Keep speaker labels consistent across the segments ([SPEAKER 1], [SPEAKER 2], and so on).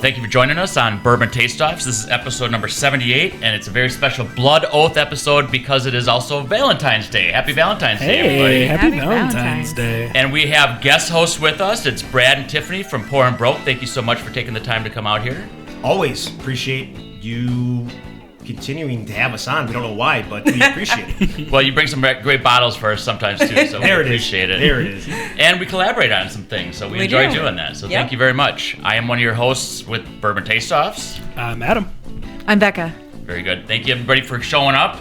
[SPEAKER 1] Thank you for joining us on Bourbon Taste-Offs. This is episode number 78, and it's a very special Blood Oath episode because it is also Valentine's Day. Happy Valentine's Day, everybody.
[SPEAKER 2] Happy Valentine's Day.
[SPEAKER 1] And we have guest hosts with us. It's Brad and Tiffany from Pour and Broke. Thank you so much for taking the time to come out here.
[SPEAKER 3] Always appreciate you continuing to have us on. We don't know why, but we appreciate it.
[SPEAKER 1] Well, you bring some great bottles for us sometimes, too, so we appreciate it.
[SPEAKER 3] There it is.
[SPEAKER 1] And we collaborate on some things, so we enjoy doing that. So Thank you very much. I am one of your hosts with Bourbon Taste-Offs.
[SPEAKER 2] I'm Adam.
[SPEAKER 4] I'm Becca.
[SPEAKER 1] Very good. Thank you, everybody, for showing up.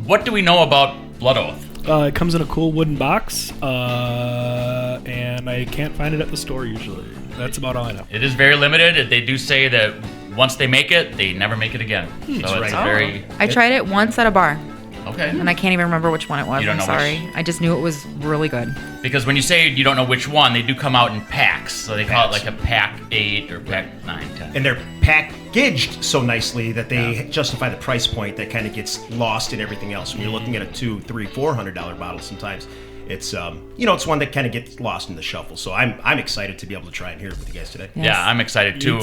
[SPEAKER 1] What do we know about Blood Oath?
[SPEAKER 2] It comes in a cool wooden box, and I can't find it at the store usually. That's about all I know.
[SPEAKER 1] It is very limited. They do say that once they make it, they never make it again. So it's very...
[SPEAKER 4] I tried it once at a bar.
[SPEAKER 1] Okay.
[SPEAKER 4] And I can't even remember which one it was.
[SPEAKER 1] You don't know
[SPEAKER 4] sorry.
[SPEAKER 1] which.
[SPEAKER 4] I just knew it was really good.
[SPEAKER 1] Because when you say you don't know which one, they do come out in packs. So they call it like a pack 8 or pack 9, 10.
[SPEAKER 3] And they're packaged so nicely that they justify the price point that kind of gets lost in everything else. When you're looking at a $200, $300, $400 bottle sometimes, it's it's one that kind of gets lost in the shuffle. So I'm excited to be able to try and hear it with you guys today.
[SPEAKER 4] Yes.
[SPEAKER 1] Yeah, I'm excited too.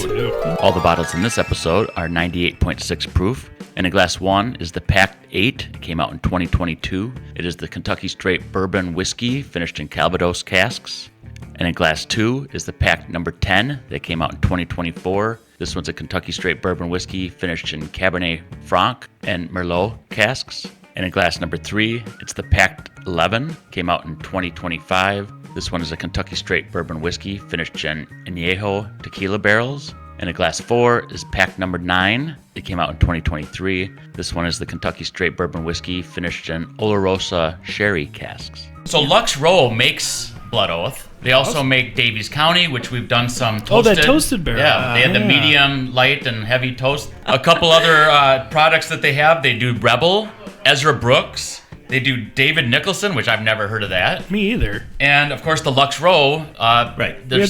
[SPEAKER 1] All the bottles in this episode are 98.6 proof. And in glass 1 is the Pack 8. It came out in 2022. It is the Kentucky Straight Bourbon Whiskey finished in Calvados casks. And in glass 2 is the Pack number 10 that came out in 2024. This one's a Kentucky Straight Bourbon Whiskey finished in Cabernet Franc and Merlot casks. And in glass number 3, it's the Pack 11, came out in 2025. This one is a Kentucky Straight Bourbon Whiskey finished in Añejo tequila barrels. And in glass 4 is Pack number 9. It came out in 2023. This one is the Kentucky Straight Bourbon Whiskey finished in Olorosa sherry casks. So Lux Row makes Blood Oath. They also make Davies County, which we've done some toasted.
[SPEAKER 2] Oh, that toasted barrel.
[SPEAKER 1] Yeah, they had the medium, light, and heavy toast. A couple other products that they have. They do Rebel, Ezra Brooks. They do David Nicholson, which I've never heard of that.
[SPEAKER 2] Me either.
[SPEAKER 1] And, of course, the Lux Row.
[SPEAKER 3] Right.
[SPEAKER 1] The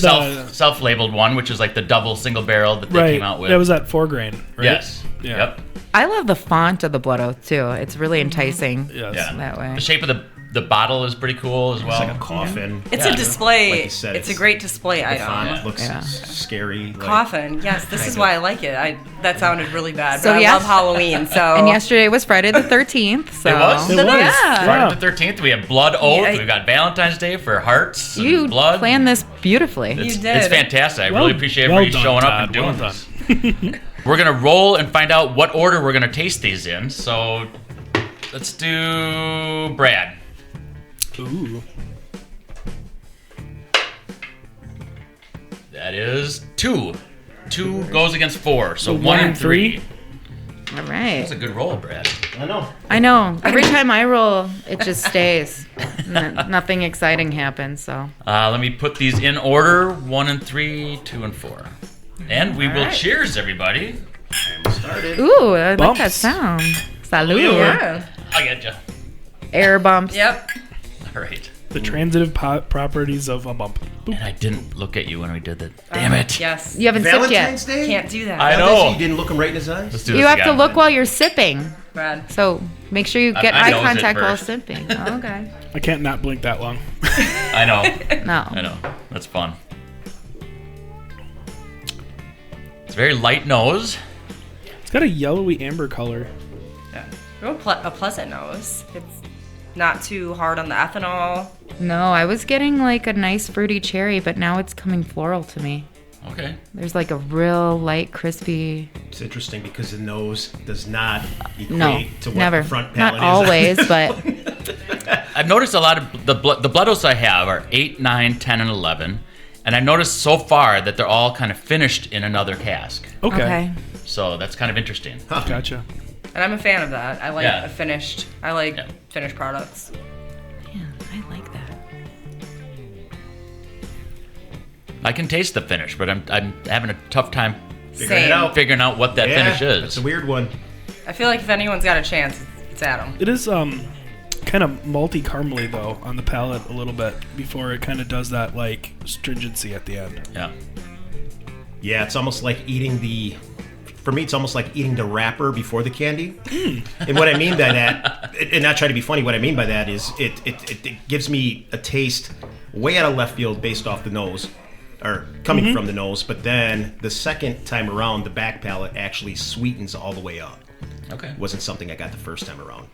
[SPEAKER 1] self-labeled one, which is like the double single barrel that they came out with.
[SPEAKER 2] That was at 4 grain, right?
[SPEAKER 1] Yes.
[SPEAKER 2] Yeah.
[SPEAKER 1] Yep.
[SPEAKER 4] I love the font of the Blood Oath, too. It's really enticing
[SPEAKER 2] Yes.
[SPEAKER 1] Yeah.
[SPEAKER 4] that way.
[SPEAKER 1] The shape of the bottle is pretty cool as well.
[SPEAKER 3] It's like a coffin.
[SPEAKER 5] It's a display.
[SPEAKER 3] Like you said,
[SPEAKER 5] it's a great display
[SPEAKER 3] The
[SPEAKER 5] item.
[SPEAKER 3] font looks scary.
[SPEAKER 5] Coffin. Yes, this is why I like it. That sounded really bad,
[SPEAKER 4] So
[SPEAKER 5] but I
[SPEAKER 4] yes.
[SPEAKER 5] love Halloween. So
[SPEAKER 4] And yesterday was Friday the 13th. So.
[SPEAKER 1] It was?
[SPEAKER 2] It was.
[SPEAKER 5] Yeah.
[SPEAKER 1] Friday the 13th, we have Blood Oath.
[SPEAKER 5] Yeah.
[SPEAKER 1] We've got Valentine's Day for hearts
[SPEAKER 4] You
[SPEAKER 1] and blood.
[SPEAKER 4] planned this beautifully.
[SPEAKER 1] It's,
[SPEAKER 5] You did.
[SPEAKER 1] It's fantastic. I
[SPEAKER 2] Well-
[SPEAKER 1] really appreciate
[SPEAKER 2] well
[SPEAKER 1] everybody
[SPEAKER 2] done,
[SPEAKER 1] showing up
[SPEAKER 2] Todd.
[SPEAKER 1] and doing
[SPEAKER 2] Well
[SPEAKER 1] this. We're going to roll and find out what order we're going to taste these in. So let's do Brad.
[SPEAKER 2] Ooh.
[SPEAKER 1] That is 2. 2 goes against 4. So 1 and 3.
[SPEAKER 4] All right.
[SPEAKER 1] That's a good roll, Brad.
[SPEAKER 3] I know.
[SPEAKER 4] I know. Every time I roll, it just stays. Nothing exciting happens, so.
[SPEAKER 1] Let me put these in order. 1 and 3, 2 and 4. And we will
[SPEAKER 4] right.
[SPEAKER 1] cheers, everybody.
[SPEAKER 3] I'm started.
[SPEAKER 4] Ooh, I like
[SPEAKER 2] Bumps.
[SPEAKER 4] that sound. Salud.
[SPEAKER 5] Yeah.
[SPEAKER 1] I get you.
[SPEAKER 4] Air bumps.
[SPEAKER 5] Yep.
[SPEAKER 1] All right.
[SPEAKER 2] The transitive properties of a bump. Boop.
[SPEAKER 1] And I didn't look at you when we did that. Damn it.
[SPEAKER 5] Yes.
[SPEAKER 4] You haven't sipped
[SPEAKER 3] Valentine's
[SPEAKER 4] yet.
[SPEAKER 3] Day?
[SPEAKER 5] Can't do that.
[SPEAKER 1] I know.
[SPEAKER 3] Valentine's Day, you didn't look him right in his eyes?
[SPEAKER 1] Let's do this
[SPEAKER 4] You have to
[SPEAKER 1] again.
[SPEAKER 4] look while you're sipping.
[SPEAKER 5] Brad.
[SPEAKER 4] So make sure you get
[SPEAKER 1] I
[SPEAKER 4] eye
[SPEAKER 1] nosed it
[SPEAKER 4] contact while
[SPEAKER 1] first.
[SPEAKER 4] sipping. Oh, okay.
[SPEAKER 2] I can't not blink that long.
[SPEAKER 1] I know.
[SPEAKER 4] No.
[SPEAKER 1] I know. That's fun. It's very light nose.
[SPEAKER 2] It's got a yellowy amber color.
[SPEAKER 5] Real a pleasant nose. It's not too hard on the ethanol.
[SPEAKER 4] No, I was getting like a nice fruity cherry, but now it's coming floral to me.
[SPEAKER 1] Okay.
[SPEAKER 4] There's like a real light, crispy.
[SPEAKER 3] It's interesting because the nose does not equate
[SPEAKER 4] No,
[SPEAKER 3] to what
[SPEAKER 4] never.
[SPEAKER 3] the front
[SPEAKER 4] Not
[SPEAKER 3] palate is.
[SPEAKER 4] always, but
[SPEAKER 1] I've noticed a lot of the blood oaths I have are 8, 9, 10, and 11. And I've noticed so far that they're all kind of finished in another cask.
[SPEAKER 2] Okay.
[SPEAKER 1] So that's kind of interesting.
[SPEAKER 2] Gotcha.
[SPEAKER 5] And I'm a fan of that. I like
[SPEAKER 1] Yeah.
[SPEAKER 5] a finished. I like finished products.
[SPEAKER 4] yeah, I like that.
[SPEAKER 1] I can taste the finish, but I'm having a tough time
[SPEAKER 3] Figuring it
[SPEAKER 5] Same.
[SPEAKER 3] out.
[SPEAKER 1] figuring out what that finish is.
[SPEAKER 3] That's a weird one.
[SPEAKER 5] I feel like if anyone's got a chance, it's Adam.
[SPEAKER 2] It is kind of malty caramely though on the palate a little bit before it kind of does that like stringency at the end.
[SPEAKER 1] Yeah.
[SPEAKER 3] Yeah, it's almost like eating the for me, it's almost like eating the wrapper before the candy. And what I mean by that, and not trying to be funny, what I mean by that is it gives me a taste way out of left field based off the nose, or coming from the nose. But then the second time around, the back palate actually sweetens all the way up.
[SPEAKER 1] Okay.
[SPEAKER 3] It wasn't something I got the first time around.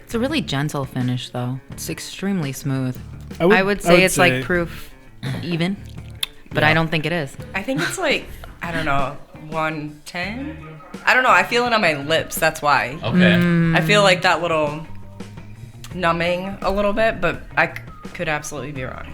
[SPEAKER 4] It's a really gentle finish, though. It's extremely smooth.
[SPEAKER 2] I
[SPEAKER 4] I would say it's like proof even, but I don't think it is.
[SPEAKER 5] I think it's like, I don't know, 110? I don't know. I feel it on my lips. That's why.
[SPEAKER 1] Okay.
[SPEAKER 5] I feel like that little numbing a little bit, but I could absolutely be wrong.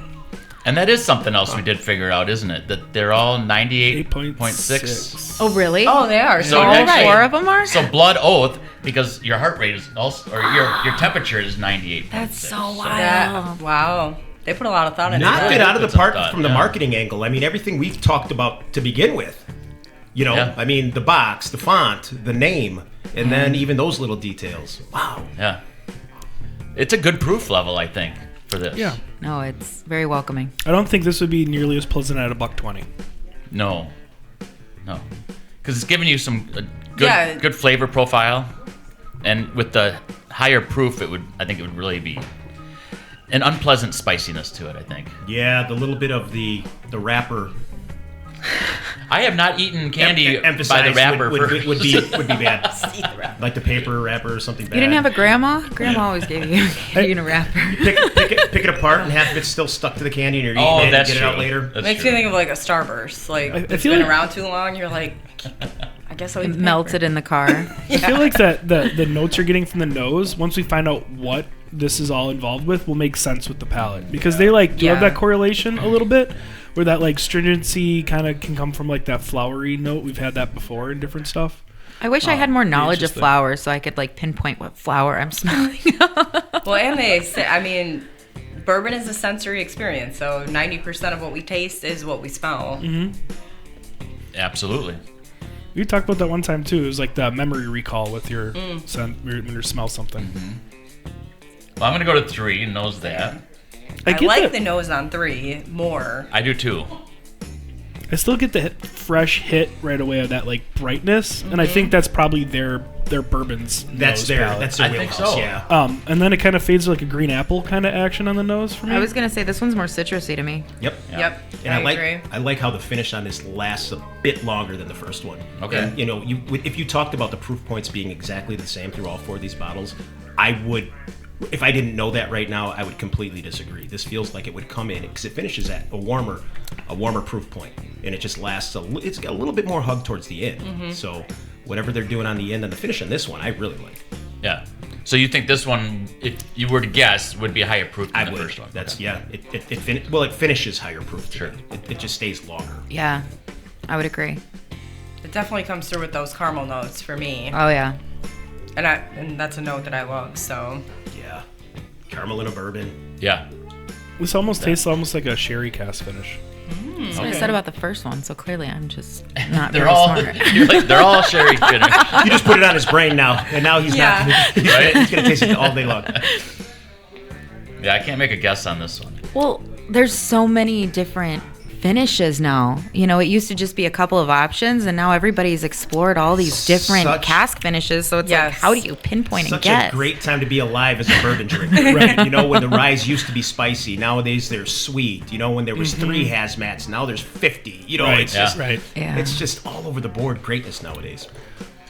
[SPEAKER 1] And that is something else we did figure out, isn't it? That they're all 98.6.
[SPEAKER 2] 8.6.
[SPEAKER 4] Oh, really?
[SPEAKER 5] Oh, they are.
[SPEAKER 1] So
[SPEAKER 4] all
[SPEAKER 1] actually-
[SPEAKER 4] 4 of them are?
[SPEAKER 1] So blood oath, because your heart rate is also, or your temperature is 98.6.
[SPEAKER 4] That's so wild.
[SPEAKER 5] Wow. They put a lot of thought into
[SPEAKER 3] Knocked
[SPEAKER 5] that.
[SPEAKER 3] it out of the
[SPEAKER 1] Put some
[SPEAKER 3] park
[SPEAKER 1] thought,
[SPEAKER 3] from the
[SPEAKER 1] yeah.
[SPEAKER 3] marketing angle. I mean, everything we've talked about to begin with. You know,
[SPEAKER 1] Yeah.
[SPEAKER 3] I mean, the box, the font, the name, and then even those little details. Wow.
[SPEAKER 1] Yeah. It's a good proof level, I think, for this.
[SPEAKER 2] Yeah.
[SPEAKER 4] No, it's very welcoming.
[SPEAKER 2] I don't think this would be nearly as pleasant at $1.20.
[SPEAKER 1] No. Because it's giving you some good
[SPEAKER 5] Yeah.
[SPEAKER 1] good flavor profile, and with the higher proof, I think it would really be an unpleasant spiciness to it. I think.
[SPEAKER 3] Yeah, the little bit of the wrapper.
[SPEAKER 1] I have not eaten candy by the
[SPEAKER 3] emphasized
[SPEAKER 1] wrapper
[SPEAKER 3] would be bad.
[SPEAKER 5] See the wrap.
[SPEAKER 3] Like the paper wrapper or something bad.
[SPEAKER 4] You didn't have a grandma? Grandma always gave you a wrapper.
[SPEAKER 3] pick it apart and half of it's still stuck to the candy and you're eating
[SPEAKER 1] Oh,
[SPEAKER 3] it and
[SPEAKER 1] that's
[SPEAKER 3] get
[SPEAKER 1] true.
[SPEAKER 3] it out later.
[SPEAKER 1] That's
[SPEAKER 5] Makes
[SPEAKER 1] true.
[SPEAKER 5] me think of like a Starburst. Like,
[SPEAKER 2] I
[SPEAKER 5] it's
[SPEAKER 2] feel
[SPEAKER 5] been
[SPEAKER 2] like-
[SPEAKER 5] around too long. You're like, I guess I'll eat
[SPEAKER 4] It
[SPEAKER 5] the
[SPEAKER 4] melted
[SPEAKER 5] paper.
[SPEAKER 4] in the car.
[SPEAKER 2] I feel like that the notes you're getting from the nose, once we find out what this is all involved with, will make sense with the palate. Because they do have
[SPEAKER 5] Yeah.
[SPEAKER 2] that correlation a little bit, where that like stringency kind of can come from like that flowery note. We've had that before in different stuff.
[SPEAKER 4] I wish I had more knowledge of
[SPEAKER 2] interesting.
[SPEAKER 4] flowers so I could like pinpoint what flower I'm smelling.
[SPEAKER 5] Well, and they say, I mean, bourbon is a sensory experience. So 90% of what we taste is what we smell.
[SPEAKER 1] Absolutely.
[SPEAKER 2] We talked about that one time too. It was like the memory recall with your scent when you smell something.
[SPEAKER 1] Well, I'm gonna go to 3. Knows that.
[SPEAKER 5] I
[SPEAKER 2] get
[SPEAKER 5] like
[SPEAKER 2] that-
[SPEAKER 5] the nose on 3 more.
[SPEAKER 1] I do too.
[SPEAKER 2] I still get the fresh hit right away of that like brightness, and I think that's probably their bourbon's
[SPEAKER 3] That's
[SPEAKER 2] nose
[SPEAKER 3] their
[SPEAKER 2] palate.
[SPEAKER 1] I think
[SPEAKER 3] wheelhouse,
[SPEAKER 1] so.
[SPEAKER 3] yeah.
[SPEAKER 2] And then it kind of fades to like a green apple kind of action on the nose for me.
[SPEAKER 4] I was going to say this one's more citrusy to me.
[SPEAKER 3] Yep.
[SPEAKER 5] Yep.
[SPEAKER 3] And I
[SPEAKER 5] agree.
[SPEAKER 3] like how the finish on this lasts a bit longer than the first one.
[SPEAKER 1] Okay.
[SPEAKER 3] And, you know, if you talked about the proof points being exactly the same through all 4 of these bottles, I would, if I didn't know that right now, I would completely disagree. This feels like it would come in because it finishes at a warmer proof point, and it just lasts it's got a little bit more hug towards the end. So whatever they're doing on the end and the finish on this one, I really like.
[SPEAKER 1] Yeah. So you think this one, if you were to guess, would be higher proof than
[SPEAKER 3] I
[SPEAKER 1] the
[SPEAKER 3] would.
[SPEAKER 1] first one?
[SPEAKER 3] That's
[SPEAKER 1] Okay.
[SPEAKER 3] yeah. It finishes higher proof. to
[SPEAKER 1] Sure.
[SPEAKER 3] me. It just stays longer.
[SPEAKER 4] Yeah, I would agree.
[SPEAKER 5] It definitely comes through with those caramel notes for me.
[SPEAKER 4] Oh, yeah.
[SPEAKER 5] And that's a note that I love, so.
[SPEAKER 3] Yeah. Caramel in a bourbon.
[SPEAKER 1] Yeah.
[SPEAKER 2] This almost tastes almost like a sherry cask finish.
[SPEAKER 4] That's what I said about the first one, so clearly I'm just not
[SPEAKER 1] They're
[SPEAKER 4] very
[SPEAKER 1] all
[SPEAKER 4] smart.
[SPEAKER 1] you're like, they're all sherry finish.
[SPEAKER 3] You just put it on his brain now, and now he's
[SPEAKER 5] Yeah.
[SPEAKER 3] not. He's gonna taste it all day long.
[SPEAKER 1] Yeah, I can't make a guess on this one.
[SPEAKER 4] Well, there's so many different finishes now. You know, it used to just be a couple of options, and now everybody's explored all these different
[SPEAKER 3] Such-
[SPEAKER 4] cask finishes. So it's like,
[SPEAKER 5] Yes.
[SPEAKER 4] how do you pinpoint and
[SPEAKER 3] Such
[SPEAKER 4] guess?
[SPEAKER 3] a great time to be alive as a bourbon drinker. Right. You know, when the ryes used to be spicy, nowadays they're sweet. You know, when there was 3 hazmats, now there's 50. You know,
[SPEAKER 2] Right.
[SPEAKER 3] it's just
[SPEAKER 2] Right.
[SPEAKER 4] Yeah.
[SPEAKER 3] it's just all over the board greatness nowadays.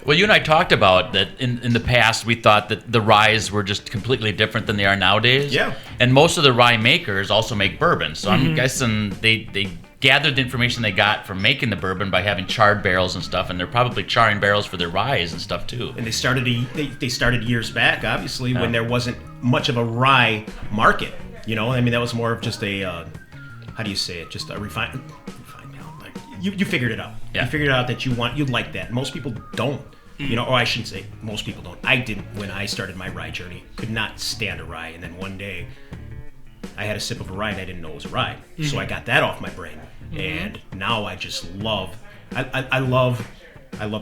[SPEAKER 1] Well, you and I talked about that in the past. We thought that the ryes were just completely different than they are nowadays.
[SPEAKER 3] Yeah.
[SPEAKER 1] And most of the rye makers also make bourbon. So I'm guessing they gathered the information they got from making the bourbon by having charred barrels and stuff, and they're probably charring barrels for their ryes and stuff too.
[SPEAKER 3] And they started years back, obviously, when there wasn't much of a rye market. You know, I mean, that was more of just a how do you say it? Just a refined. Like you figured it out.
[SPEAKER 1] Yeah.
[SPEAKER 3] You figured out that you'd like that. Most people don't. You know, or I shouldn't say most people don't. I didn't when I started my rye journey. Could not stand a rye, and then one day I had a sip of a rye and I didn't know it was a rye. So I got that off my brain, and now I just love. I love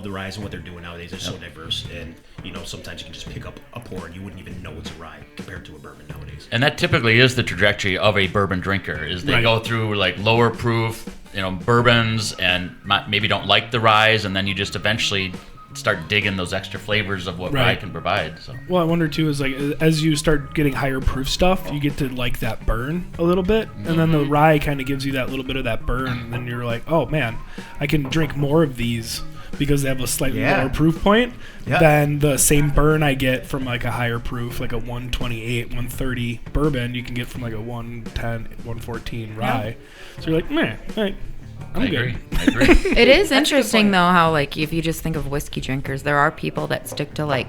[SPEAKER 3] the ryes and what they're doing nowadays. They're so diverse, and you know, sometimes you can just pick up a pour and you wouldn't even know it's a rye compared to a bourbon nowadays.
[SPEAKER 1] And that typically is the trajectory of a bourbon drinker. Is they
[SPEAKER 2] Right.
[SPEAKER 1] go through like lower proof, bourbons and maybe don't like the ryes, and then you just eventually start digging those extra flavors of what rye can provide. So.
[SPEAKER 2] Well, I wonder too is like as you start getting higher proof stuff, you get to like that burn a little bit, and then the rye kind of gives you that little bit of that burn, and then you're like, oh man, I can drink more of these because they have a slightly lower proof point than the same burn I get from like a higher proof, like a 128, 130 bourbon. You can get from like a 110, 114 rye. So you're like, man, I agree.
[SPEAKER 4] It is interesting though how like if you just think of whiskey drinkers, there are people that stick to like,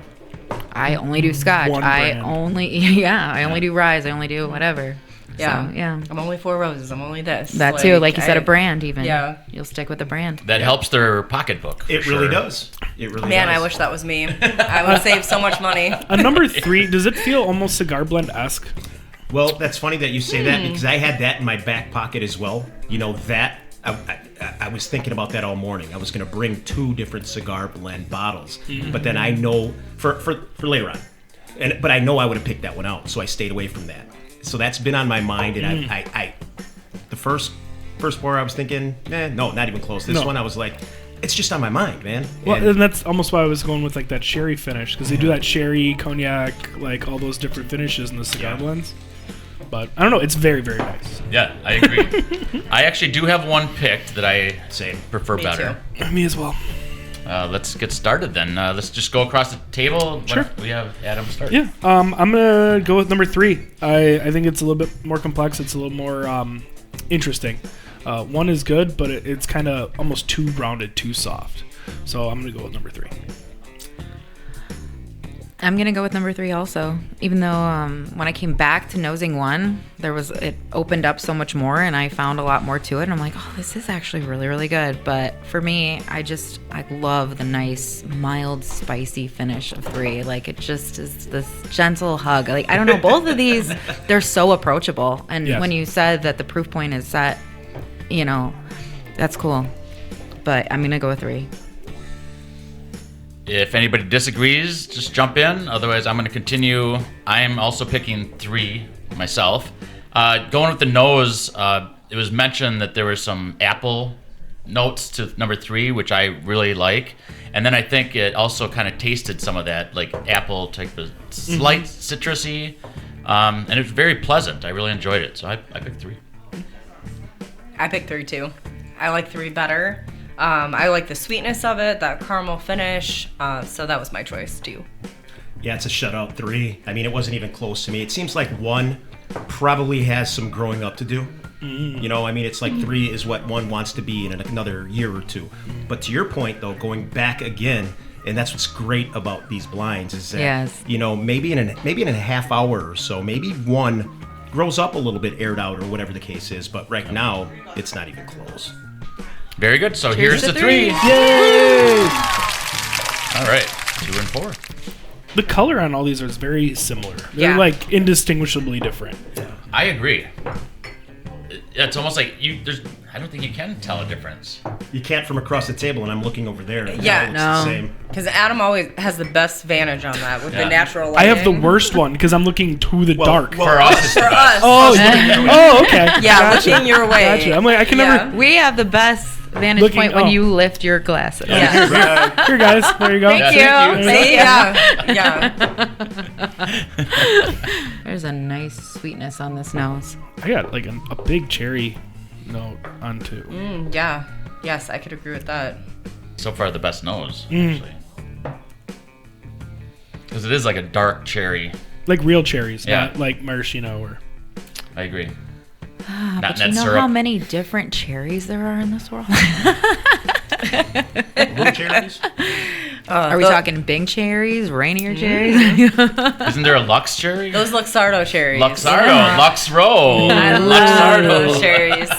[SPEAKER 4] I only do Scotch. I only do rye. I only do whatever.
[SPEAKER 5] Yeah.
[SPEAKER 4] So, yeah.
[SPEAKER 5] I'm only Four Roses. I'm only this.
[SPEAKER 4] That too. Like you said, a brand even.
[SPEAKER 5] Yeah.
[SPEAKER 4] You'll stick with the brand.
[SPEAKER 1] That helps their pocketbook.
[SPEAKER 3] It really does. It really does.
[SPEAKER 5] Man, I wish that was me. I would save so much money.
[SPEAKER 2] A number 3, does it feel almost cigar blend-esque?
[SPEAKER 3] Well, that's funny that you say that because I had that in my back pocket as well. That I was thinking about that all morning. I was going to bring 2 different cigar blend bottles, but then I know for later on, but I know I would have picked that one out, so I stayed away from that. So that's been on my mind, and I the first pour I was thinking, no, not even close. This one I was like, it's just on my mind, man.
[SPEAKER 2] Well, and that's almost why I was going with like that sherry finish, because they do that sherry, cognac, like all those different finishes in the cigar blends. But I don't know, it's very, very nice.
[SPEAKER 1] Yeah, I agree. I actually do have one picked that I prefer better.
[SPEAKER 2] Me as well.
[SPEAKER 1] Let's get started then. Let's just go across the table.
[SPEAKER 2] Sure.
[SPEAKER 1] We have Adam start.
[SPEAKER 2] Yeah, I'm gonna go with number 3. I think it's a little bit more complex. It's a little more interesting. 1 is good, but it's kind of almost too rounded, too soft. So I'm gonna go with number 3.
[SPEAKER 4] I'm gonna go with number 3 also. Even though when I came back to nosing 1, it opened up so much more, and I found a lot more to it. And I'm like, oh, this is actually really, really good. But for me, I love the nice, mild, spicy finish of 3. Like it just is this gentle hug. Like I don't know, both of these, they're so approachable. And when you said that the proof point is set, that's cool. But I'm gonna go with 3.
[SPEAKER 1] If anybody disagrees, just jump in. Otherwise, I'm going to continue. I am also picking 3 myself. Going with the nose, it was mentioned that there were some apple notes to number 3, which I really like. And then I think it also kind of tasted some of that, like apple type of slight citrusy. And it was very pleasant. I really enjoyed it. So I picked 3.
[SPEAKER 5] I picked 3 too. I like 3 better. I like the sweetness of it, that caramel finish. So that was my choice too.
[SPEAKER 3] Yeah, it's a shutout 3. I mean, it wasn't even close to me. It seems like 1 probably has some growing up to do. I mean, it's like 3 is what 1 wants to be in another year or 2. But to your point, though, going back again, and that's what's great about these blinds is that, maybe in a half hour or so, maybe 1 grows up a little bit, aired out, or whatever the case is. But right now, it's not even close.
[SPEAKER 1] Very good. So here's the 3.
[SPEAKER 2] Yay!
[SPEAKER 1] All right, 2 and 4.
[SPEAKER 2] The color on all these is very similar. They're like indistinguishably different.
[SPEAKER 1] I agree. It's almost like I don't think you can tell a difference.
[SPEAKER 3] You can't from across the table, and I'm looking over there. And
[SPEAKER 5] Yeah,
[SPEAKER 3] it looks the same.
[SPEAKER 5] Because Adam always has the best vantage on that with the natural lighting.
[SPEAKER 2] I have the worst one because I'm looking to the dark.
[SPEAKER 1] For us, it's the
[SPEAKER 5] For
[SPEAKER 1] best.
[SPEAKER 5] us.
[SPEAKER 2] Okay.
[SPEAKER 5] Yeah, looking your way.
[SPEAKER 2] Gotcha. I'm like, I can never.
[SPEAKER 4] We have the best vantage point when you lift your glasses.
[SPEAKER 5] Yeah.
[SPEAKER 2] Here, guys. There you go.
[SPEAKER 4] Thank
[SPEAKER 1] Yeah,
[SPEAKER 4] you.
[SPEAKER 5] Yeah.
[SPEAKER 4] There's a nice sweetness on this nose.
[SPEAKER 2] I got like a big cherry note on 2.
[SPEAKER 5] Yeah. Yes, I could agree with that.
[SPEAKER 1] So far, the best nose, actually. Because it is like a dark cherry.
[SPEAKER 2] Like real cherries,
[SPEAKER 1] Yeah.
[SPEAKER 2] not like maraschino or.
[SPEAKER 1] I agree.
[SPEAKER 4] But you know how many different cherries there are in this world?
[SPEAKER 3] Blue cherries?
[SPEAKER 4] Are we talking big cherries, rainier cherries?
[SPEAKER 1] Isn't there a Lux cherry?
[SPEAKER 5] Those Luxardo cherries.
[SPEAKER 1] Luxardo, Lux Row.
[SPEAKER 5] I love those cherries.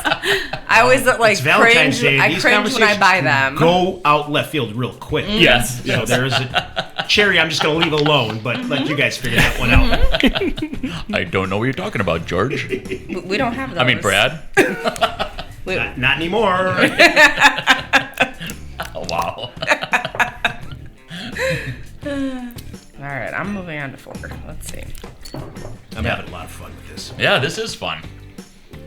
[SPEAKER 5] I always like
[SPEAKER 3] It's Valentine's
[SPEAKER 5] cringe.
[SPEAKER 3] Day.
[SPEAKER 5] I
[SPEAKER 3] These
[SPEAKER 5] cringe when I
[SPEAKER 3] conversations
[SPEAKER 5] buy them.
[SPEAKER 3] Go out left field real quick.
[SPEAKER 2] Yes.
[SPEAKER 3] So there is a cherry I'm just going to leave alone, but let you guys figure that one out.
[SPEAKER 1] I don't know what you're talking about, George.
[SPEAKER 5] We don't have those.
[SPEAKER 1] I mean, Brad.
[SPEAKER 3] Not anymore.
[SPEAKER 1] Oh, wow.
[SPEAKER 5] All right, I'm moving on to 4. Let's see.
[SPEAKER 3] I'm having a lot of fun with this.
[SPEAKER 1] Yeah, this is fun.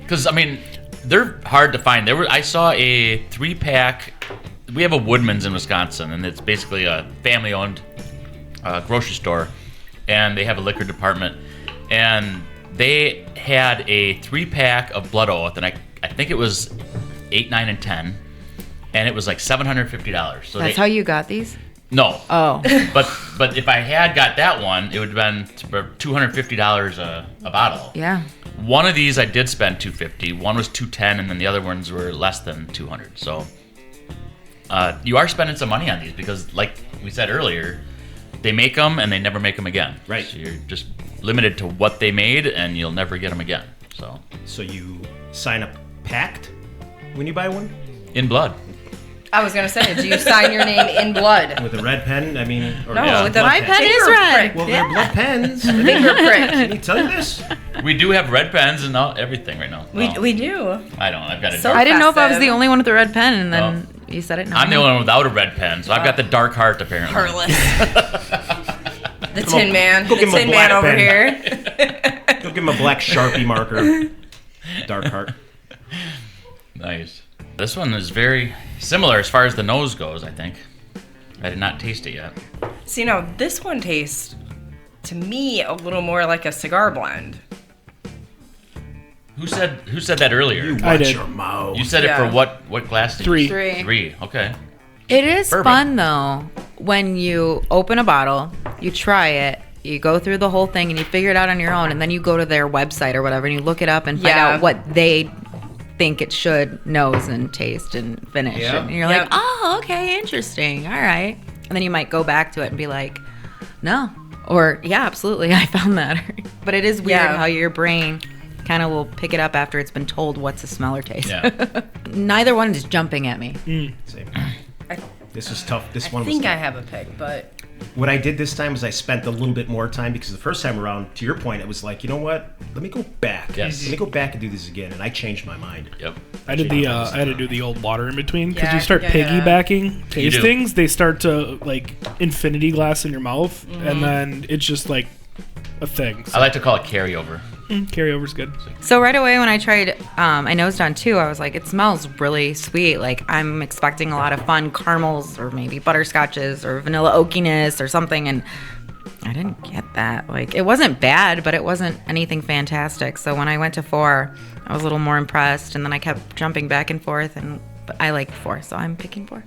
[SPEAKER 1] Because, I mean, they're hard to find. I saw a 3-pack. We have a Woodman's in Wisconsin, and it's basically a family-owned grocery store, and they have a liquor department. And they had a 3-pack of Blood Oath, and I think it was 8, 9, and 10, and it was like $750. So
[SPEAKER 4] That's how you got these?
[SPEAKER 1] No.
[SPEAKER 4] Oh.
[SPEAKER 1] But if I had got that one, it would have been for $250 a bottle.
[SPEAKER 4] Yeah.
[SPEAKER 1] One of these I did spend $250. One was $210, and then the other ones were less than $200. So you are spending some money on these because, like we said earlier, they make them and they never make them again.
[SPEAKER 3] Right.
[SPEAKER 1] So you're just limited to what they made, and you'll never get them again.
[SPEAKER 3] So you sign up packed when you buy one?
[SPEAKER 1] In blood.
[SPEAKER 5] I was gonna say, do you sign your name in blood?
[SPEAKER 3] With a red pen? I mean, or
[SPEAKER 5] No,
[SPEAKER 1] Yeah.
[SPEAKER 5] with the
[SPEAKER 4] My pen is
[SPEAKER 5] finger
[SPEAKER 4] red.
[SPEAKER 5] prick.
[SPEAKER 3] Well, they're blood pens.
[SPEAKER 5] Finger prick.
[SPEAKER 3] Can you tell you this?
[SPEAKER 1] We do have red pens and everything right now. Well,
[SPEAKER 5] We do.
[SPEAKER 1] I don't. I've got a
[SPEAKER 5] So
[SPEAKER 1] dark.
[SPEAKER 4] I didn't know if I was the
[SPEAKER 5] Festive.
[SPEAKER 4] only one with a red pen, and then you said it. No,
[SPEAKER 1] I'm the only one without a red pen, so I've got the dark heart apparently.
[SPEAKER 5] Heartless. The Tin Man.
[SPEAKER 3] Go
[SPEAKER 5] The
[SPEAKER 3] give him a
[SPEAKER 5] Tin Man
[SPEAKER 3] black
[SPEAKER 5] over
[SPEAKER 3] pen.
[SPEAKER 5] here.
[SPEAKER 3] Go give him a black Sharpie marker. Dark heart.
[SPEAKER 1] Nice. This one is very similar as far as the nose goes, I think. I did not taste it yet.
[SPEAKER 5] See, now this one tastes, to me, a little more like a cigar blend.
[SPEAKER 1] Who said that earlier?
[SPEAKER 3] You
[SPEAKER 2] I
[SPEAKER 3] watch
[SPEAKER 2] did.
[SPEAKER 3] your mouth.
[SPEAKER 1] You said it
[SPEAKER 5] Yeah.
[SPEAKER 1] for what glass did
[SPEAKER 2] Three.
[SPEAKER 1] you?
[SPEAKER 4] Three.
[SPEAKER 1] 3. Okay.
[SPEAKER 4] It is
[SPEAKER 1] Bourbon.
[SPEAKER 4] fun though when you open a bottle, you try it, you go through the whole thing, and you figure it out on your own, and then you go to their website or whatever, and you look it up and find
[SPEAKER 5] Yeah.
[SPEAKER 4] out what they think it should nose and taste and finish.
[SPEAKER 3] Yeah.
[SPEAKER 4] And you're
[SPEAKER 5] Yep.
[SPEAKER 4] like, oh, okay, interesting, all right. And then you might go back to it and be like, no, or yeah, absolutely, I found that. But it is weird
[SPEAKER 5] Yeah.
[SPEAKER 4] how your brain kind of will pick it up after it's been told what's a smell or taste.
[SPEAKER 1] Yeah.
[SPEAKER 4] Neither one is jumping at me.
[SPEAKER 3] Same.
[SPEAKER 5] I
[SPEAKER 3] This is tough. This
[SPEAKER 5] I
[SPEAKER 3] one was
[SPEAKER 5] think
[SPEAKER 3] tough.
[SPEAKER 5] I have a pick, but
[SPEAKER 3] What I did this time is I spent a little bit more time because the first time around, to your point, it was like, you know what? Let me go back.
[SPEAKER 1] Yes.
[SPEAKER 3] Let me go back and do this again, and I changed my mind.
[SPEAKER 1] Yep.
[SPEAKER 2] I did I had to do the old water in between because
[SPEAKER 5] Yeah,
[SPEAKER 2] you start
[SPEAKER 5] yeah.
[SPEAKER 2] piggybacking
[SPEAKER 1] You do.
[SPEAKER 2] tastings. They start to like infinity glass in your mouth, and then it's just like a thing.
[SPEAKER 1] I
[SPEAKER 2] So,
[SPEAKER 1] like to call it carryover.
[SPEAKER 2] carryover's good.
[SPEAKER 4] So right away when I tried, I nosed on too, I was like, it smells really sweet. Like I'm expecting a lot of fun caramels or maybe butterscotches or vanilla oakiness or something. And I didn't get that. Like it wasn't bad, but it wasn't anything fantastic. So when I went to 4, I was a little more impressed. And then I kept jumping back and forth. But I liked 4, so I'm picking 4.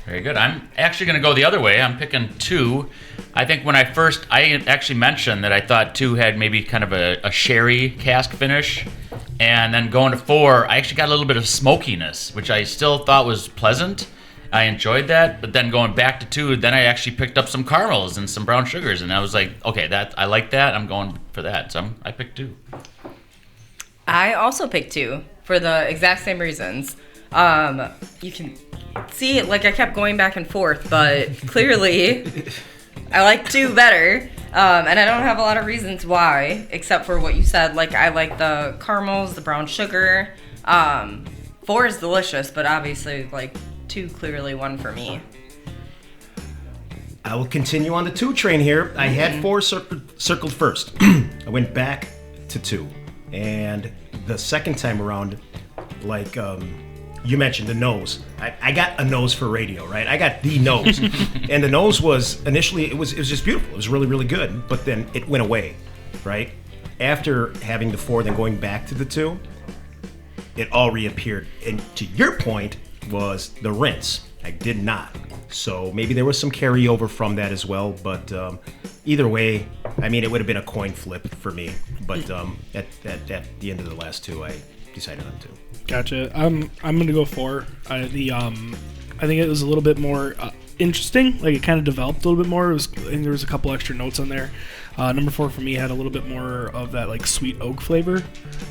[SPEAKER 1] Very good. I'm actually going to go the other way. I'm picking 2. I think when I actually mentioned that I thought 2 had maybe kind of a sherry cask finish. And then going to 4, I actually got a little bit of smokiness, which I still thought was pleasant. I enjoyed that. But then going back to 2, then I actually picked up some caramels and some brown sugars. And I was like, okay, I like that. I'm going for that. So I picked 2.
[SPEAKER 5] I also picked 2 for the exact same reasons. You can see, like, I kept going back and forth, but clearly I like 2 better. And I don't have a lot of reasons why, except for what you said. Like, I like the caramels, the brown sugar. 4 is delicious, but obviously, like, 2 clearly won for me.
[SPEAKER 3] I will continue on the 2 train here. I had 4 circled first. I went back to 2. And the second time around, like you mentioned, the nose. I got a nose for radio, right? I got the nose. And the nose was, initially, it was just beautiful. It was really, really good. But then it went away, right? After having the 4, then going back to the 2, it all reappeared. And to your point was the rinse. I did not. So maybe there was some carryover from that as well. But either way, I mean, it would have been a coin flip for me. But at the end of the last 2, I decided on 2.
[SPEAKER 2] Gotcha. I'm gonna go 4. I think it was a little bit more interesting. Like it kind of developed a little bit more. I think there was a couple extra notes on there. Number 4 for me had a little bit more of that like sweet oak flavor,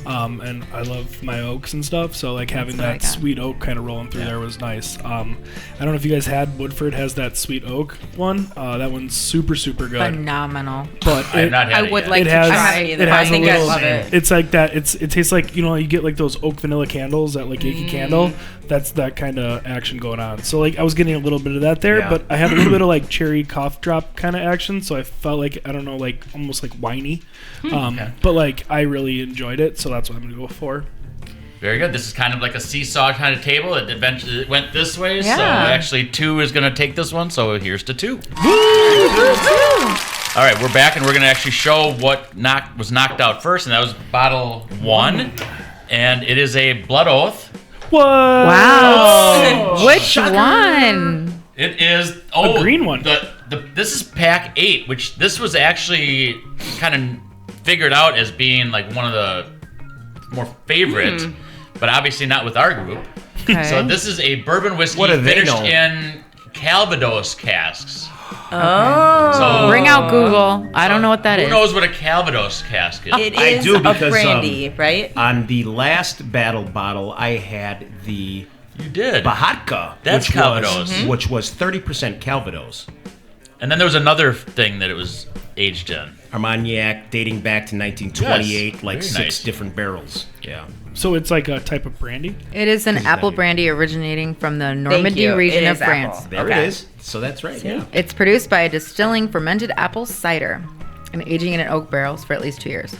[SPEAKER 2] and I love my oaks and stuff. So like having
[SPEAKER 4] That's what I
[SPEAKER 2] that
[SPEAKER 4] got.
[SPEAKER 2] sweet oak kind of rolling through there was nice. I don't know if you guys had Woodford has that sweet oak one. That one's super good.
[SPEAKER 4] Phenomenal.
[SPEAKER 2] But
[SPEAKER 1] I have not had
[SPEAKER 4] I
[SPEAKER 1] it
[SPEAKER 4] would
[SPEAKER 1] yet.
[SPEAKER 4] like
[SPEAKER 2] It
[SPEAKER 4] to
[SPEAKER 2] has-
[SPEAKER 4] try
[SPEAKER 5] I
[SPEAKER 4] it.
[SPEAKER 5] either.
[SPEAKER 2] it has
[SPEAKER 5] I think
[SPEAKER 2] a
[SPEAKER 5] I
[SPEAKER 2] little-
[SPEAKER 5] love it.
[SPEAKER 2] It's like that. It tastes like you get like those oak vanilla candles at like Yankee Candle. That's that kind of action going on. So like I was getting a little bit of that there,
[SPEAKER 3] Yeah.
[SPEAKER 2] but I had a little bit of like cherry cough drop kind of action. So I felt like I don't know, like almost like whiny.
[SPEAKER 1] Okay.
[SPEAKER 2] But like I really enjoyed it, so that's what I'm gonna go for.
[SPEAKER 1] Very good. This is kind of like a seesaw kind of table. It eventually went this way, so
[SPEAKER 4] Yeah.
[SPEAKER 1] actually 2 is going to take this one, so here's to 2. All right, we're back, and we're going to actually show what was knocked out first, and that was bottle 1, and it is a Blood Oath.
[SPEAKER 2] What?
[SPEAKER 4] Wow. Which one?
[SPEAKER 1] It is
[SPEAKER 2] A green one.
[SPEAKER 1] This is pack 8, which this was actually kind of figured out as being like one of the more favorite, but obviously not with our group.
[SPEAKER 4] Okay.
[SPEAKER 1] So this is a bourbon whiskey
[SPEAKER 3] What do they
[SPEAKER 1] finished
[SPEAKER 3] know?
[SPEAKER 1] in Calvados casks.
[SPEAKER 5] Oh.
[SPEAKER 1] So
[SPEAKER 4] Bring out Google. I don't know what that
[SPEAKER 1] who
[SPEAKER 4] is.
[SPEAKER 1] knows what a Calvados cask is?
[SPEAKER 5] It
[SPEAKER 3] I
[SPEAKER 5] is
[SPEAKER 3] do
[SPEAKER 5] a
[SPEAKER 3] because,
[SPEAKER 5] brandy, right?
[SPEAKER 3] On the last battle bottle, I had the
[SPEAKER 1] You did.
[SPEAKER 3] Bahatka,
[SPEAKER 1] That's Calvados.
[SPEAKER 3] which was 30% Calvados.
[SPEAKER 1] And then there was another thing that it was aged in.
[SPEAKER 3] Armagnac dating back to 1928,
[SPEAKER 1] Yes,
[SPEAKER 3] like
[SPEAKER 1] very
[SPEAKER 3] 6
[SPEAKER 1] nice.
[SPEAKER 3] different barrels. Yeah.
[SPEAKER 2] So it's like a type of brandy?
[SPEAKER 4] It is an apple brandy originating from the Normandy
[SPEAKER 5] you.
[SPEAKER 4] region
[SPEAKER 5] It
[SPEAKER 4] of
[SPEAKER 5] is
[SPEAKER 4] France.
[SPEAKER 5] apple.
[SPEAKER 3] There
[SPEAKER 5] Okay.
[SPEAKER 3] it is. So that's right. Yeah.
[SPEAKER 4] It's produced by distilling fermented apple cider and aging it in oak barrels for at least 2 years.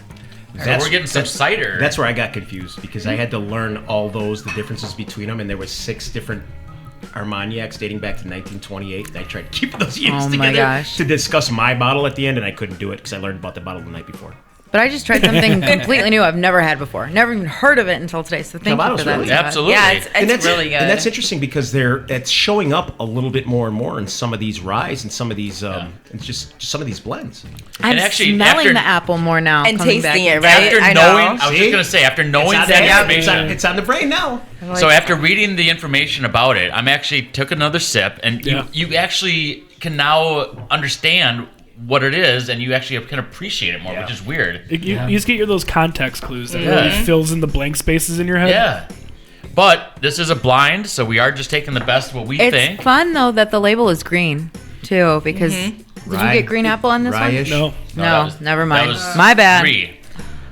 [SPEAKER 1] So we're getting some cider.
[SPEAKER 3] That's where I got confused because I had to learn all those, the differences between them, and there were 6 different Armagnacs dating back to 1928. And I tried to keep those years
[SPEAKER 4] Oh my
[SPEAKER 3] together
[SPEAKER 4] gosh.
[SPEAKER 3] to discuss my bottle at the end, and I couldn't do it because I learned about the bottle the night before.
[SPEAKER 4] But I just tried something completely new I've never had before. Never even heard of it until today. So thank you
[SPEAKER 3] Clamatos,
[SPEAKER 4] for that.
[SPEAKER 3] really?
[SPEAKER 4] Scott.
[SPEAKER 1] Absolutely.
[SPEAKER 5] Yeah, it's
[SPEAKER 3] And that's
[SPEAKER 5] really good.
[SPEAKER 3] And that's interesting because it's showing up a little bit more and more in some of these ryes and some of these and just some of these blends.
[SPEAKER 4] I'm
[SPEAKER 1] And actually,
[SPEAKER 4] smelling
[SPEAKER 1] after-
[SPEAKER 4] the apple more now.
[SPEAKER 5] And
[SPEAKER 4] coming back
[SPEAKER 5] tasting it,
[SPEAKER 4] in.
[SPEAKER 5] right?
[SPEAKER 1] After
[SPEAKER 5] I
[SPEAKER 1] knowing,
[SPEAKER 5] know.
[SPEAKER 1] I was
[SPEAKER 3] See?
[SPEAKER 1] just going to say, after knowing
[SPEAKER 3] It's
[SPEAKER 1] that
[SPEAKER 3] on-
[SPEAKER 1] information.
[SPEAKER 3] it's on the brain now.
[SPEAKER 1] So after reading the information about it, I'm actually took another sip, and
[SPEAKER 2] Yeah.
[SPEAKER 1] you actually can now understand what it is, and you actually can appreciate it more,
[SPEAKER 3] Yeah.
[SPEAKER 1] which is weird.
[SPEAKER 2] You just get those context clues that
[SPEAKER 1] Yeah.
[SPEAKER 2] really fills in the blank spaces in your head.
[SPEAKER 1] Yeah. But this is a blind, so we are just taking the best of what we
[SPEAKER 4] It's
[SPEAKER 1] think.
[SPEAKER 4] fun though that the label is green too because did you
[SPEAKER 3] Rye-
[SPEAKER 4] get green apple on this
[SPEAKER 3] rye-ish.
[SPEAKER 2] No.
[SPEAKER 4] one?
[SPEAKER 1] that
[SPEAKER 4] No,
[SPEAKER 1] was-
[SPEAKER 4] never
[SPEAKER 1] that
[SPEAKER 4] mind.
[SPEAKER 1] was
[SPEAKER 4] My bad.
[SPEAKER 1] 3.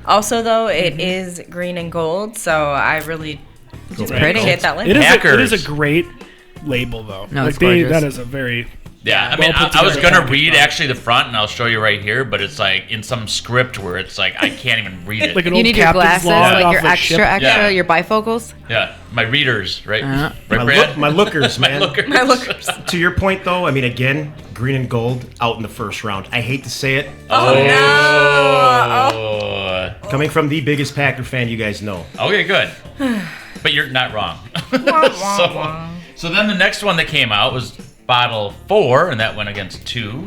[SPEAKER 5] Also, though, it is green and gold, so I really
[SPEAKER 2] It's
[SPEAKER 5] appreciate that label.
[SPEAKER 2] It is, it is
[SPEAKER 1] Hackers.
[SPEAKER 2] a great label, though.
[SPEAKER 4] No,
[SPEAKER 2] like
[SPEAKER 4] it's gorgeous.
[SPEAKER 2] that is a very
[SPEAKER 1] Yeah, I
[SPEAKER 2] well
[SPEAKER 1] mean,
[SPEAKER 2] put
[SPEAKER 1] I was
[SPEAKER 2] together
[SPEAKER 1] gonna
[SPEAKER 2] package,
[SPEAKER 1] read
[SPEAKER 2] though.
[SPEAKER 1] actually the front, and I'll show you right here, but it's like in some script where it's like I can't even read it.
[SPEAKER 2] like an
[SPEAKER 4] You
[SPEAKER 2] old
[SPEAKER 4] need your
[SPEAKER 2] captain's
[SPEAKER 4] glasses,
[SPEAKER 2] log
[SPEAKER 4] like
[SPEAKER 2] off
[SPEAKER 4] your
[SPEAKER 2] a
[SPEAKER 4] extra,
[SPEAKER 2] ship.
[SPEAKER 1] Yeah.
[SPEAKER 4] your bifocals.
[SPEAKER 1] Yeah, my readers, right?
[SPEAKER 4] Uh-huh.
[SPEAKER 1] Right,
[SPEAKER 3] My,
[SPEAKER 1] Brad?
[SPEAKER 3] my lookers, man.
[SPEAKER 1] Lookers.
[SPEAKER 5] My lookers.
[SPEAKER 3] To your point, though, I mean, again, green and gold out in the first round. I hate to say it.
[SPEAKER 5] Oh, no.
[SPEAKER 1] Oh.
[SPEAKER 3] Coming from the biggest Packer fan you guys know.
[SPEAKER 1] Okay, good. But you're not wrong. So then the next one that came out was bottle 4, and that went against 2.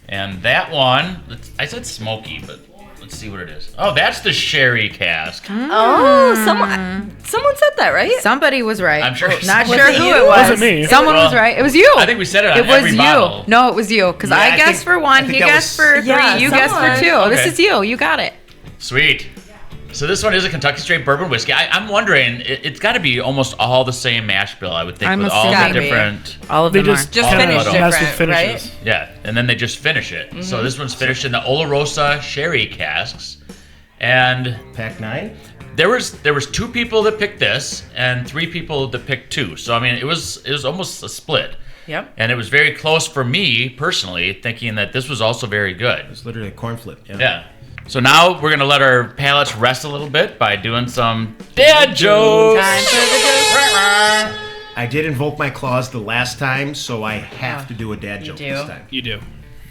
[SPEAKER 1] And that one, I said smoky, but let's see what it is. Oh, that's the sherry cask.
[SPEAKER 5] Oh, someone said that, right?
[SPEAKER 4] Somebody was right.
[SPEAKER 1] I'm sure
[SPEAKER 4] Not
[SPEAKER 1] someone-
[SPEAKER 4] sure
[SPEAKER 5] Was it
[SPEAKER 4] who
[SPEAKER 5] you?
[SPEAKER 4] it was.
[SPEAKER 2] Wasn't me.
[SPEAKER 4] Someone was
[SPEAKER 1] Well,
[SPEAKER 4] right. It was you.
[SPEAKER 1] I think we said it on
[SPEAKER 4] It was
[SPEAKER 1] every
[SPEAKER 4] you.
[SPEAKER 1] bottle.
[SPEAKER 4] No, it was you. Because
[SPEAKER 3] Yeah,
[SPEAKER 4] I
[SPEAKER 3] I
[SPEAKER 4] guessed
[SPEAKER 3] think-
[SPEAKER 4] for
[SPEAKER 3] I
[SPEAKER 4] one,
[SPEAKER 3] think
[SPEAKER 4] he
[SPEAKER 3] that
[SPEAKER 4] guessed
[SPEAKER 3] was-
[SPEAKER 4] for
[SPEAKER 5] Yeah,
[SPEAKER 4] 3, you guessed for
[SPEAKER 5] someone.
[SPEAKER 4] 2.
[SPEAKER 1] Okay.
[SPEAKER 4] This is you. You got it.
[SPEAKER 1] Sweet. So this one is a Kentucky Straight Bourbon Whiskey. I'm wondering, it's got to be almost all the same mash bill, I would think,
[SPEAKER 4] I'm
[SPEAKER 1] with all the
[SPEAKER 4] assuming.
[SPEAKER 1] different...
[SPEAKER 4] All of
[SPEAKER 2] They
[SPEAKER 4] them
[SPEAKER 2] just
[SPEAKER 4] are.
[SPEAKER 5] Just
[SPEAKER 1] All
[SPEAKER 5] finish
[SPEAKER 1] of
[SPEAKER 2] mess with
[SPEAKER 5] different,
[SPEAKER 2] finishes.
[SPEAKER 5] right?
[SPEAKER 1] Yeah, and then they just finish it. So this one's finished in the Olorosa sherry casks. And
[SPEAKER 3] Pack 9?
[SPEAKER 1] there was 2 people that picked this and 3 people that picked 2. So I mean, it was almost a split.
[SPEAKER 5] Yep.
[SPEAKER 1] And it was very close for me personally, thinking that this was also very good.
[SPEAKER 3] It's literally a corn flip.
[SPEAKER 1] Yeah. So now we're gonna let our palates rest a little bit by doing some dad jokes.
[SPEAKER 5] Time for the joke.
[SPEAKER 3] I did invoke my clause the last time, so I have to do a dad joke
[SPEAKER 5] do.
[SPEAKER 3] this time.
[SPEAKER 2] You do.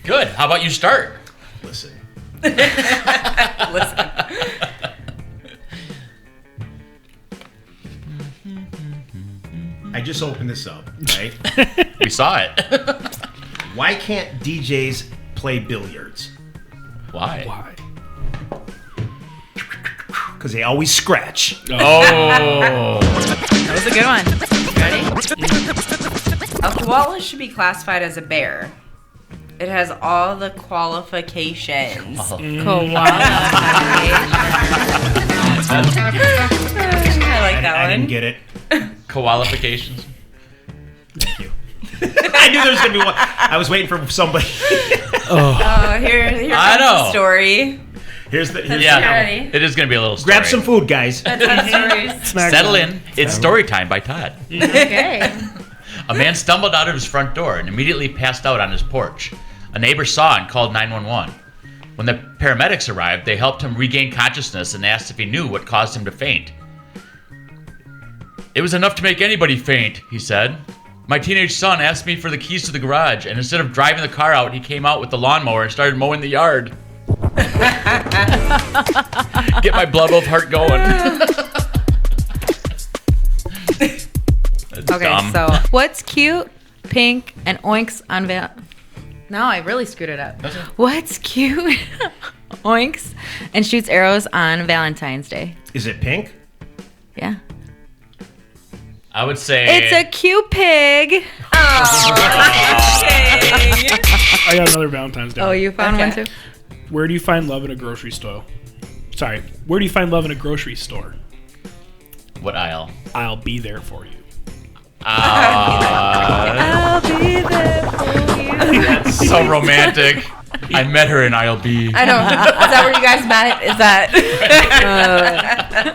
[SPEAKER 1] Good. How about you start?
[SPEAKER 3] Listen.
[SPEAKER 5] Listen.
[SPEAKER 3] I just opened this up, right?
[SPEAKER 1] We saw it.
[SPEAKER 3] Why can't DJs play billiards?
[SPEAKER 1] Why?
[SPEAKER 2] Why?
[SPEAKER 3] Because they always scratch.
[SPEAKER 1] Oh.
[SPEAKER 4] That was a good one. Ready?
[SPEAKER 5] A koala should be classified as a bear. It has all the qualifications.
[SPEAKER 4] Koala.
[SPEAKER 5] I like that
[SPEAKER 3] I
[SPEAKER 5] one.
[SPEAKER 3] didn't get it.
[SPEAKER 1] Qualifications.
[SPEAKER 3] I knew there was going to be one. I was waiting for somebody.
[SPEAKER 5] Here
[SPEAKER 1] I
[SPEAKER 5] comes
[SPEAKER 1] know.
[SPEAKER 5] the story.
[SPEAKER 3] Here's the. Here's
[SPEAKER 1] Yeah.
[SPEAKER 3] the
[SPEAKER 5] Ready?
[SPEAKER 1] It is gonna be a little story.
[SPEAKER 3] Grab some food, guys.
[SPEAKER 5] Stories.
[SPEAKER 2] Snack
[SPEAKER 1] Settle
[SPEAKER 2] time.
[SPEAKER 1] in. It's story time by Todd.
[SPEAKER 4] Okay.
[SPEAKER 1] A man stumbled out of his front door and immediately passed out on his porch. A neighbor saw and called 911. When the paramedics arrived, they helped him regain consciousness and asked if he knew what caused him to faint. It was enough to make anybody faint, he said. My teenage son asked me for the keys to the garage, and instead of driving the car out, he came out with the lawnmower and started mowing the yard. Get my blood oath heart going. That's
[SPEAKER 4] Okay,
[SPEAKER 1] dumb.
[SPEAKER 4] so what's cute, pink, and oinks on No, I really screwed it up. What's cute, oinks, and shoots arrows on Valentine's Day?
[SPEAKER 3] Is it pink?
[SPEAKER 4] Yeah.
[SPEAKER 1] I would say
[SPEAKER 4] It's a cute pig.
[SPEAKER 2] I got another Valentine's Day.
[SPEAKER 4] Oh, you found one
[SPEAKER 5] Okay.
[SPEAKER 4] too?
[SPEAKER 2] Where do you find love in a grocery store? Sorry, where do you find love in a grocery store?
[SPEAKER 1] what aisle?
[SPEAKER 2] I'll be there for you.
[SPEAKER 4] I'll be there for you.
[SPEAKER 1] So romantic. I met her in aisle B.
[SPEAKER 5] I know. Is that where you guys met? Is that?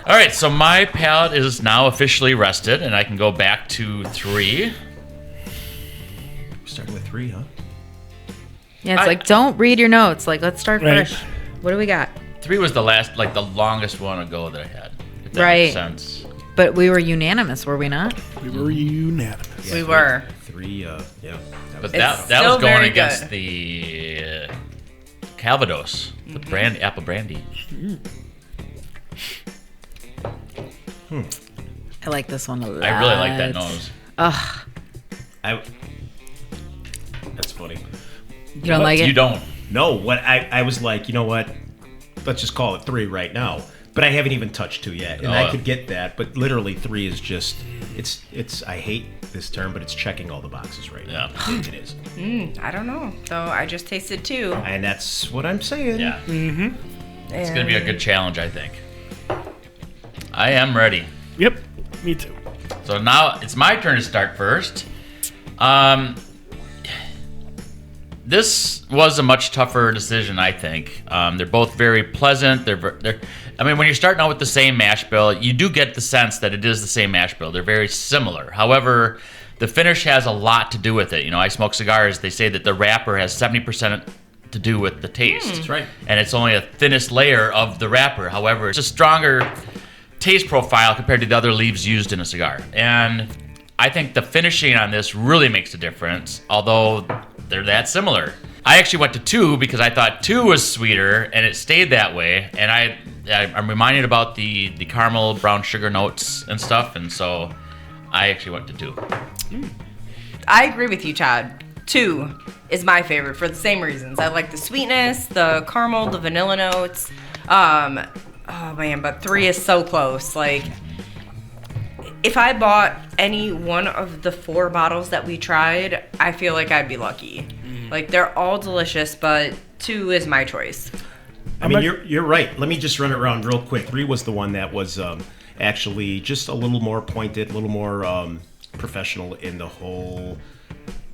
[SPEAKER 1] All right, so my palate is now officially rested, and I can go back to 3.
[SPEAKER 3] Starting with 3, huh?
[SPEAKER 4] Yeah, it's like, don't read your notes. Like, let's start
[SPEAKER 2] Right.
[SPEAKER 4] fresh. What do we got?
[SPEAKER 1] 3 was the last, like the longest one ago that I had. If that
[SPEAKER 4] Right.
[SPEAKER 1] makes sense.
[SPEAKER 4] But we were unanimous, were we not?
[SPEAKER 2] We were unanimous.
[SPEAKER 5] We were.
[SPEAKER 3] 3, yeah.
[SPEAKER 1] But
[SPEAKER 5] It's
[SPEAKER 1] that
[SPEAKER 5] still
[SPEAKER 1] was going
[SPEAKER 5] very
[SPEAKER 1] against
[SPEAKER 5] good.
[SPEAKER 1] the Calvados, the apple brandy.
[SPEAKER 4] I like this one a lot.
[SPEAKER 1] I really like that nose.
[SPEAKER 4] Ugh,
[SPEAKER 3] That's funny.
[SPEAKER 4] you don't like it?
[SPEAKER 1] You don't.
[SPEAKER 3] No, what I was like, you know what? Let's just call it 3 right now. But I haven't even touched 2 yet, and I
[SPEAKER 1] Oh.
[SPEAKER 3] could get that. But literally, 3 is just it's. I hate this term, but it's checking all the boxes right now.
[SPEAKER 1] Yeah.
[SPEAKER 3] It is,
[SPEAKER 5] I don't know. So I just tasted 2.
[SPEAKER 3] and that's what I'm saying.
[SPEAKER 1] Yeah.
[SPEAKER 2] Mm-hmm.
[SPEAKER 1] It's going to be a good challenge, I think. I am ready.
[SPEAKER 2] Yep, me too.
[SPEAKER 1] So now it's my turn to start first. This was a much tougher decision, I think. They're both very pleasant. I mean, when you're starting out with the same mash bill, you do get the sense that it is the same mash bill. They're very similar. However, the finish has a lot to do with it. You know, I smoke cigars. They say that the wrapper has 70% to do with the taste.
[SPEAKER 3] That's right.
[SPEAKER 1] And it's only a thinnest layer of the wrapper. However, it's a stronger taste profile compared to the other leaves used in a cigar. And I think the finishing on this really makes a difference, although they're that similar. I actually went to 2 because I thought 2 was sweeter, and it stayed that way. And I'm reminded about the caramel brown sugar notes and stuff, and so I actually went to 2.
[SPEAKER 5] I agree with you, Chad. 2 is my favorite for the same reasons. I like the sweetness, the caramel, the vanilla notes. Oh man, but 3 is so close. Like, if I bought any one of the 4 bottles that we tried, I feel like I'd be lucky. Like, they're all delicious, but 2 is my choice.
[SPEAKER 3] I mean, you're right. Let me just run it around real quick. 3 was the one that was actually just a little more pointed, a little more professional in the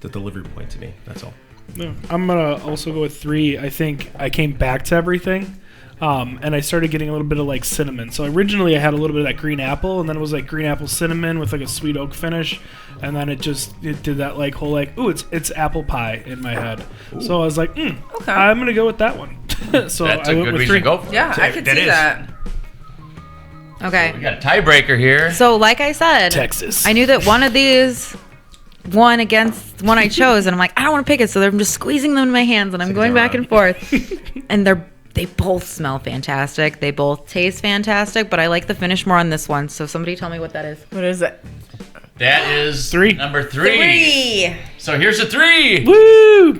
[SPEAKER 3] delivery point to me. That's all.
[SPEAKER 2] No, I'm gonna also go with 3. I think I came back to everything, and I started getting a little bit of like cinnamon. So originally I had a little bit of that green apple, and then it was like green apple cinnamon with like a sweet oak finish, and then it did that like whole like it's apple pie in my head. So I was like,
[SPEAKER 5] Okay.
[SPEAKER 2] I'm gonna go with that one. So
[SPEAKER 1] That's
[SPEAKER 2] I
[SPEAKER 1] a
[SPEAKER 2] went
[SPEAKER 1] good
[SPEAKER 2] with
[SPEAKER 1] reason
[SPEAKER 2] 3.
[SPEAKER 1] to go for it.
[SPEAKER 5] Yeah, I could
[SPEAKER 3] That
[SPEAKER 5] see
[SPEAKER 3] is.
[SPEAKER 5] that.
[SPEAKER 4] Okay.
[SPEAKER 1] We got a tiebreaker here.
[SPEAKER 4] So, like I said,
[SPEAKER 2] Texas.
[SPEAKER 4] I knew that one of these won against one I chose, and I'm like, I don't want to pick it, so I'm just squeezing them in my hands, and I'm going back and forth. And they both smell fantastic. They both taste fantastic, but I like the finish more on this one. So somebody tell me what that is.
[SPEAKER 5] What is it?
[SPEAKER 1] That is
[SPEAKER 2] 3.
[SPEAKER 1] number 3.
[SPEAKER 5] 3.
[SPEAKER 1] So here's a 3.
[SPEAKER 2] Woo!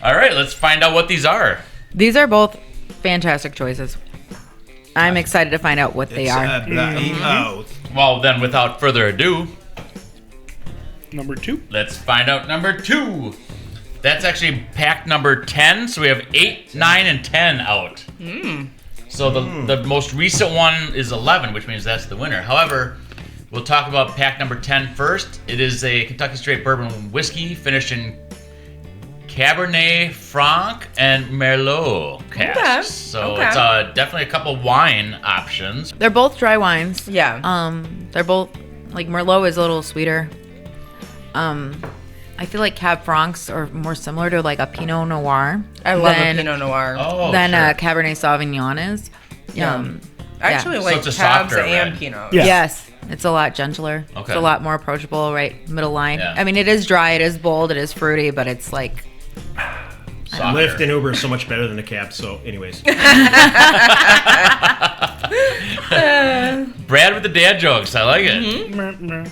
[SPEAKER 1] All right, let's find out what these are.
[SPEAKER 4] These are both fantastic choices. I'm excited to find out what they
[SPEAKER 3] It's,
[SPEAKER 4] are.
[SPEAKER 3] Oh,
[SPEAKER 1] Well, then, without further ado,
[SPEAKER 2] Number 2.
[SPEAKER 1] let's find out number 2. That's actually pack number 10. So we have 8, 9, and 10 out. So the most recent one is 11, which means that's the winner. However, we'll talk about pack number 10 first. It is a Kentucky Straight Bourbon whiskey finished in Cabernet Franc and Merlot casks.
[SPEAKER 5] Okay,
[SPEAKER 1] So
[SPEAKER 5] okay.
[SPEAKER 1] it's definitely a couple wine options.
[SPEAKER 4] They're both dry wines.
[SPEAKER 5] Yeah.
[SPEAKER 4] They're both like Merlot is a little sweeter. I feel like Cab Francs are more similar to like a Pinot Noir.
[SPEAKER 5] I love a Pinot Noir.
[SPEAKER 4] Than a Cabernet Sauvignon is.
[SPEAKER 5] I actually
[SPEAKER 1] So
[SPEAKER 5] like
[SPEAKER 1] it's a
[SPEAKER 5] Cabs
[SPEAKER 1] softer
[SPEAKER 5] and
[SPEAKER 1] red.
[SPEAKER 5] Pinot.
[SPEAKER 2] Yeah.
[SPEAKER 4] Yes, it's a lot gentler.
[SPEAKER 1] Okay.
[SPEAKER 4] It's a lot more approachable, right? Middle line.
[SPEAKER 1] Yeah.
[SPEAKER 4] I mean, it is dry, it is bold, it is fruity, but it's like
[SPEAKER 1] Softer.
[SPEAKER 3] Lyft and Uber is so much better than a cab. So, anyways.
[SPEAKER 1] Brad with the dad jokes. I like it.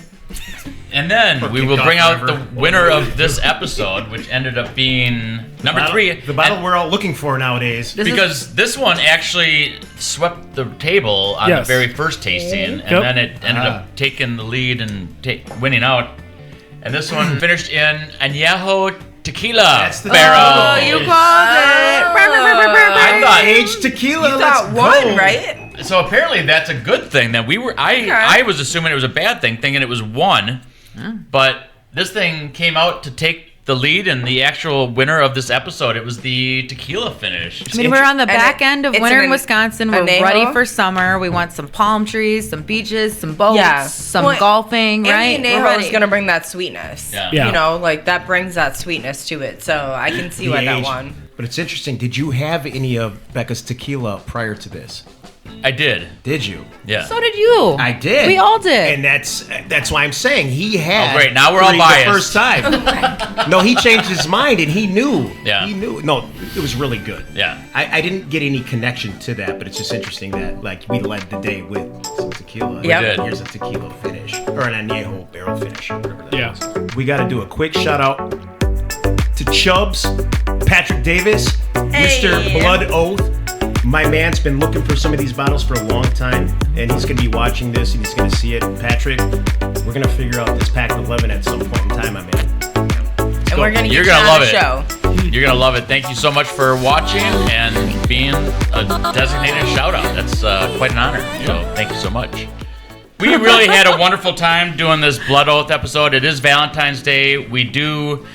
[SPEAKER 1] And then we will
[SPEAKER 3] kicked
[SPEAKER 1] bring
[SPEAKER 3] off
[SPEAKER 1] out the
[SPEAKER 3] forever.
[SPEAKER 1] winner of this episode, which ended up being number 3.
[SPEAKER 3] The bottle we're all looking for nowadays.
[SPEAKER 1] Because this one actually swept the table on
[SPEAKER 2] Yes.
[SPEAKER 1] the very first tasting, and
[SPEAKER 2] Yep.
[SPEAKER 1] then it ended up taking the lead and winning out. And this one finished in Añejo Tequila
[SPEAKER 3] That's the
[SPEAKER 1] barrel.
[SPEAKER 4] Oh, you called it.
[SPEAKER 1] I thought
[SPEAKER 3] Aged tequila.
[SPEAKER 5] You
[SPEAKER 3] let's
[SPEAKER 5] got one,
[SPEAKER 3] go.
[SPEAKER 5] right?
[SPEAKER 1] so. Apparently, that's a good thing. That we were. I was assuming it was a bad thing, thinking it was one. But this thing came out to take the lead, and the actual winner of this episode, it was the tequila finish.
[SPEAKER 4] I mean, we're on the
[SPEAKER 5] And
[SPEAKER 4] back end of
[SPEAKER 5] it's
[SPEAKER 4] winter
[SPEAKER 5] an
[SPEAKER 4] in Wisconsin. We're
[SPEAKER 5] añejo.
[SPEAKER 4] ready for summer. We want some palm trees, some beaches, some boats, some
[SPEAKER 5] Well,
[SPEAKER 4] golfing, right?
[SPEAKER 5] And
[SPEAKER 4] We're
[SPEAKER 5] the añejo
[SPEAKER 4] ready.
[SPEAKER 5] is going to bring that sweetness.
[SPEAKER 1] Yeah.
[SPEAKER 2] Yeah.
[SPEAKER 5] You know, like that brings that sweetness to it. So I can see why that
[SPEAKER 3] aged.
[SPEAKER 5] one.
[SPEAKER 3] But it's interesting. Did you have any of Becca's tequila prior to this?
[SPEAKER 1] I did.
[SPEAKER 3] Did you?
[SPEAKER 1] Yeah.
[SPEAKER 4] So did you.
[SPEAKER 3] I did.
[SPEAKER 4] We all did.
[SPEAKER 3] And that's why I'm saying he had.
[SPEAKER 1] Oh, great. Now we're all
[SPEAKER 3] 3
[SPEAKER 1] biased.
[SPEAKER 3] The first time. No, he changed his mind and he knew.
[SPEAKER 1] Yeah.
[SPEAKER 3] He knew. No, it was really good.
[SPEAKER 1] Yeah.
[SPEAKER 3] I didn't get any connection to that, but it's just interesting that like we led the day with some tequila.
[SPEAKER 5] Yep.
[SPEAKER 1] did.
[SPEAKER 3] Here's a tequila finish or an añejo barrel finish. Whatever that
[SPEAKER 2] Yeah.
[SPEAKER 3] is. We got to do a quick shout out to Chubbs, Patrick Davis, Mr. Blood Oath. My man's been looking for some of these bottles for a long time, and he's going to be watching this and he's going to see it. Patrick, we're going to figure out this pack 11 at some point in time, my man.
[SPEAKER 5] And we're going to
[SPEAKER 1] You're
[SPEAKER 5] get
[SPEAKER 1] gonna
[SPEAKER 5] you on
[SPEAKER 1] love
[SPEAKER 5] the
[SPEAKER 1] it.
[SPEAKER 5] show.
[SPEAKER 1] You're gonna love it. Thank you so much for watching and being a designated shout out. That's quite an honor. So thank you so much. We really had a wonderful time doing this Blood Oath episode. It is Valentine's Day. We do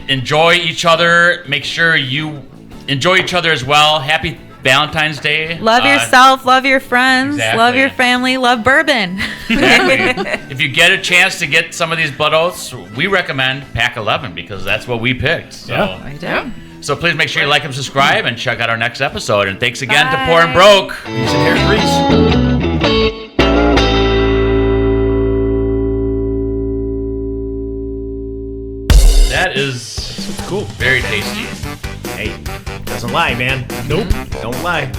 [SPEAKER 1] enjoy each other. Make sure you enjoy each other as well. Happy Valentine's Day.
[SPEAKER 4] Love yourself, love your friends,
[SPEAKER 1] exactly.
[SPEAKER 4] love your family, love bourbon.
[SPEAKER 1] Exactly. If you get a chance to get some of these Blood Oaths, we recommend Pack 11 because that's what we picked. So.
[SPEAKER 2] Yeah.
[SPEAKER 4] I do.
[SPEAKER 1] So please make sure you like and subscribe and check out our next episode. And thanks again to
[SPEAKER 4] Bye.
[SPEAKER 1] Pour and Broke.
[SPEAKER 3] He's in hair grease.
[SPEAKER 1] That is
[SPEAKER 2] Cool.
[SPEAKER 1] very tasty.
[SPEAKER 3] Hey, doesn't lie, man.
[SPEAKER 2] Nope.
[SPEAKER 3] Don't lie.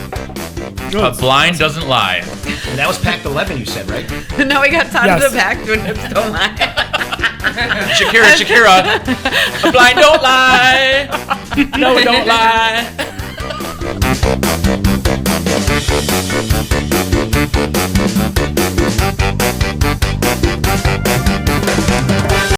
[SPEAKER 1] A blind doesn't lie.
[SPEAKER 3] And that was pack 11, you said, right?
[SPEAKER 4] Now we got time
[SPEAKER 2] Yes.
[SPEAKER 4] to the back doing hips don't lie.
[SPEAKER 1] Shakira. A blind don't lie. No, don't lie.